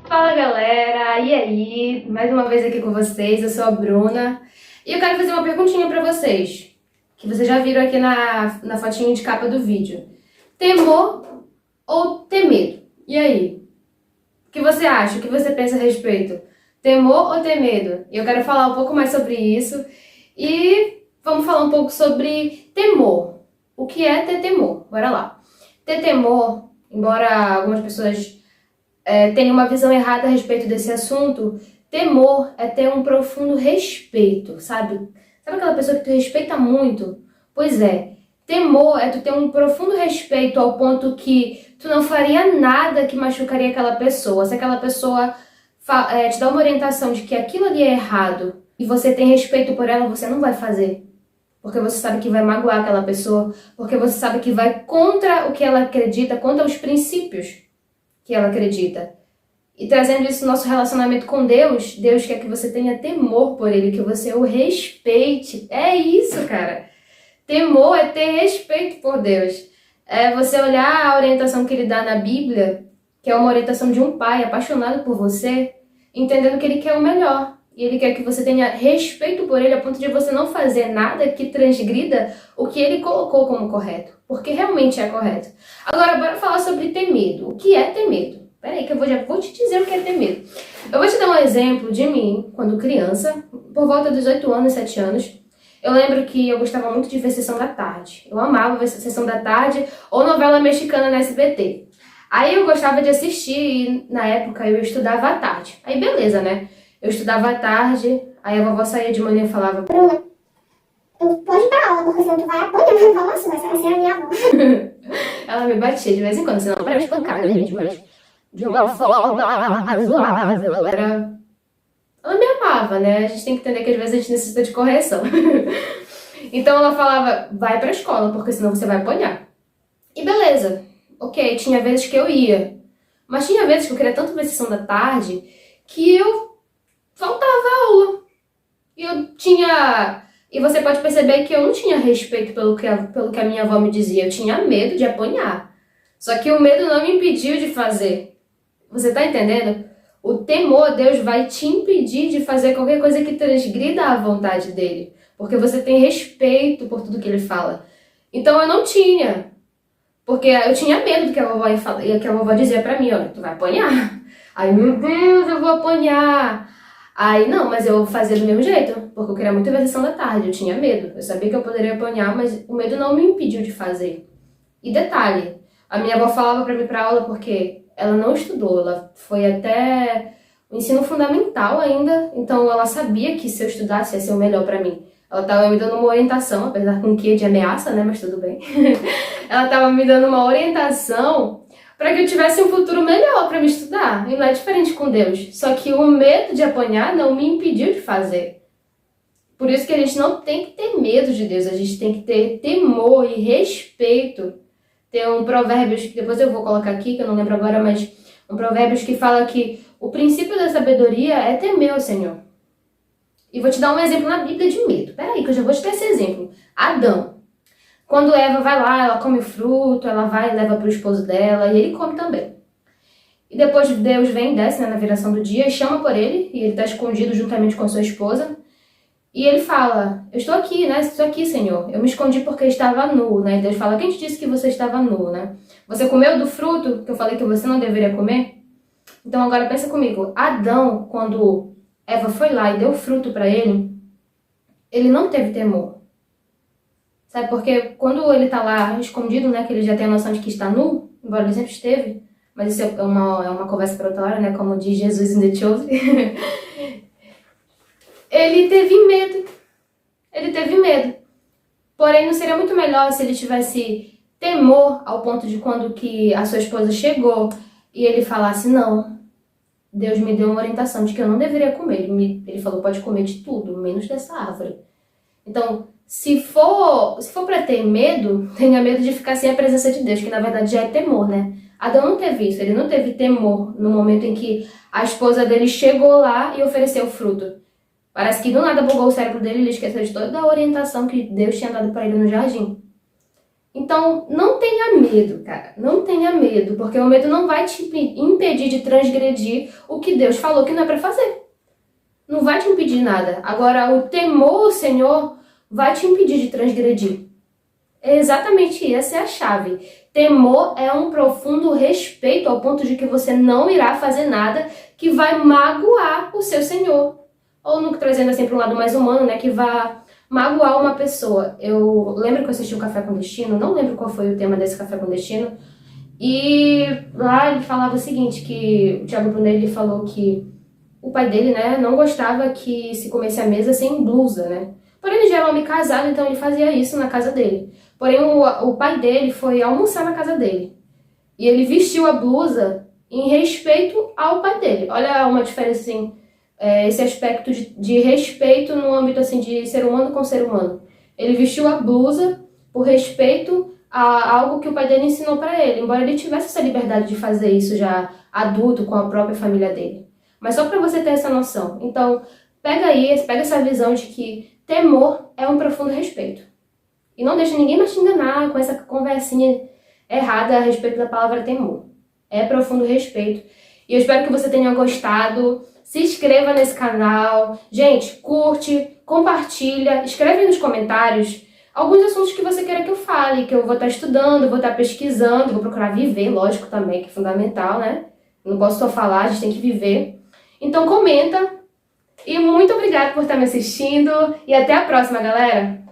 Fala galera, e aí? Mais uma vez aqui com vocês, eu sou a Bruna e eu quero fazer uma perguntinha pra vocês, que vocês já viram aqui na fotinho de capa do vídeo. Temor ou ter medo? E aí? O que você acha? O que você pensa a respeito? Temor ou ter medo? E eu quero falar um pouco mais sobre isso e vamos falar um pouco sobre temor. O que é ter temor? Bora lá. Ter temor, embora algumas pessoas tenham uma visão errada a respeito desse assunto, temor é ter um profundo respeito, sabe? Sabe aquela pessoa que tu respeita muito? Pois é, temor é tu ter um profundo respeito ao ponto que tu não faria nada que machucaria aquela pessoa. Se aquela pessoa te dá uma orientação de que aquilo ali é errado e você tem respeito por ela, você não vai fazer. Porque você sabe que vai magoar aquela pessoa, porque você sabe que vai contra o que ela acredita, contra os princípios que ela acredita. E trazendo isso no nosso relacionamento com Deus, Deus quer que você tenha temor por Ele, que você o respeite. É isso, cara. Temor é ter respeito por Deus. É você olhar a orientação que Ele dá na Bíblia, que é uma orientação de um pai apaixonado por você, entendendo que Ele quer o melhor. E Ele quer que você tenha respeito por Ele a ponto de você não fazer nada que transgrida o que Ele colocou como correto. Porque realmente é correto. Agora, bora falar sobre ter medo. O que é ter medo? Peraí que já vou te dizer o que é ter medo. Eu vou te dar um exemplo de mim, quando criança, por volta dos 8 anos, 7 anos. Eu lembro que eu gostava muito de ver Sessão da Tarde. Eu amava ver Sessão da Tarde ou novela mexicana na SBT. Aí eu gostava de assistir e na época eu estudava à tarde. Aí beleza, né? Eu estudava à tarde, aí a vovó saía de manhã e falava: Bruna, tu pode ir pra aula, porque senão tu vai apanhar. Eu falo assim, mas essa é a minha avó. Ela me batia de vez em quando, senão para eu espancar, né, gente? Mas de uma forma razoável. Ela me amava, né? A gente tem que entender que às vezes a gente necessita de correção. Então ela falava: vai pra escola, porque senão você vai apanhar. E beleza, ok, tinha vezes que eu ia. Mas tinha vezes que eu queria tanto ver Sessão da Tarde que eu faltava aula. E eu tinha... E você pode perceber que eu não tinha respeito pelo que a minha avó me dizia. Eu tinha medo de apanhar. Só que o medo não me impediu de fazer. Você tá entendendo? O temor, Deus vai te impedir de fazer qualquer coisa que transgrida a vontade dele. Porque você tem respeito por tudo que ele fala. Então eu não tinha. Porque eu tinha medo do que a vovó ia falar, que a vovó dizia pra mim: olha, tu vai apanhar. Aí, meu Deus, eu vou apanhar. Aí, não, mas eu fazia do mesmo jeito, porque eu queria muito ver a Sessão da Tarde, eu tinha medo. Eu sabia que eu poderia apanhar, mas o medo não me impediu de fazer. E detalhe, a minha avó falava pra mim ir pra aula porque ela não estudou, ela foi até o ensino fundamental ainda, então ela sabia que se eu estudasse ia ser o melhor pra mim. Ela tava me dando uma orientação, apesar com um quê de ameaça, né, mas tudo bem. Ela tava me dando uma orientação para que eu tivesse um futuro melhor para me estudar. E não é diferente com Deus. Só que o medo de apanhar não me impediu de fazer. Por isso que a gente não tem que ter medo de Deus. A gente tem que ter temor e respeito. Tem um Provérbios, que depois eu vou colocar aqui, que eu não lembro agora, mas um Provérbios que fala que o princípio da sabedoria é temer o Senhor. E vou te dar um exemplo na Bíblia de medo. Peraí, que eu já vou te dar esse exemplo. Adão. Quando Eva vai lá, ela come o fruto, ela vai e leva para o esposo dela, e ele come também. E depois Deus vem, desce, né, na viração do dia, e chama por ele, e ele está escondido juntamente com a sua esposa. E ele fala: eu estou aqui, né? Estou aqui, Senhor. Eu me escondi porque estava nu, né? E Deus fala: quem te disse que você estava nu, né? Você comeu do fruto que eu falei que você não deveria comer? Então agora pensa comigo. Adão, quando Eva foi lá e deu fruto para ele não teve temor. Sabe, porque quando ele tá lá escondido, né, que ele já tem a noção de que está nu, embora ele sempre esteve, mas isso é uma conversa para outra hora, né, como diz Jesus in the Chosen. Ele teve medo. Ele teve medo. Porém, não seria muito melhor se ele tivesse temor ao ponto de quando que a sua esposa chegou e ele falasse: não, Deus me deu uma orientação de que eu não deveria comer. Ele falou: pode comer de tudo, menos dessa árvore. Então, se for para ter medo, tenha medo de ficar sem a presença de Deus, que na verdade já é temor, né? Adão não teve isso, ele não teve temor no momento em que a esposa dele chegou lá e ofereceu o fruto. Parece que do nada bugou o cérebro dele e ele esqueceu de toda a orientação que Deus tinha dado para ele no jardim. Então, não tenha medo, cara. Não tenha medo, porque o medo não vai te impedir de transgredir o que Deus falou que não é pra fazer. Não vai te impedir nada. Agora, o temor ao Senhor vai te impedir de transgredir. É exatamente essa é a chave. Temor é um profundo respeito ao ponto de que você não irá fazer nada que vai magoar o seu Senhor. Ou no, trazendo assim para um lado mais humano, né, que vai magoar uma pessoa. Eu lembro que eu assisti o Café com Destino, não lembro qual foi o tema desse Café com Destino, e lá ele falava o seguinte, que o Thiago Brunet, ele falou que o pai dele, né, não gostava que se comesse à mesa sem blusa, né? Porém, ele já era homem casado, então ele fazia isso na casa dele. Porém, o pai dele foi almoçar na casa dele. E ele vestiu a blusa em respeito ao pai dele. Olha uma diferença, assim, esse aspecto de respeito no âmbito, assim, de ser humano com ser humano. Ele vestiu a blusa por respeito a algo que o pai dele ensinou para ele, embora ele tivesse essa liberdade de fazer isso já adulto com a própria família dele. Mas só para você ter essa noção. Então, pega essa visão de que temor é um profundo respeito. E não deixa ninguém mais te enganar com essa conversinha errada a respeito da palavra temor. É profundo respeito. E eu espero que você tenha gostado. Se inscreva nesse canal. Gente, curte, compartilha, escreve nos comentários alguns assuntos que você queira que eu fale, que eu vou estar estudando, vou estar pesquisando, vou procurar viver, lógico também, que é fundamental, né? Não posso só falar, a gente tem que viver. Então comenta. E muito obrigada por estar me assistindo. E até a próxima, galera!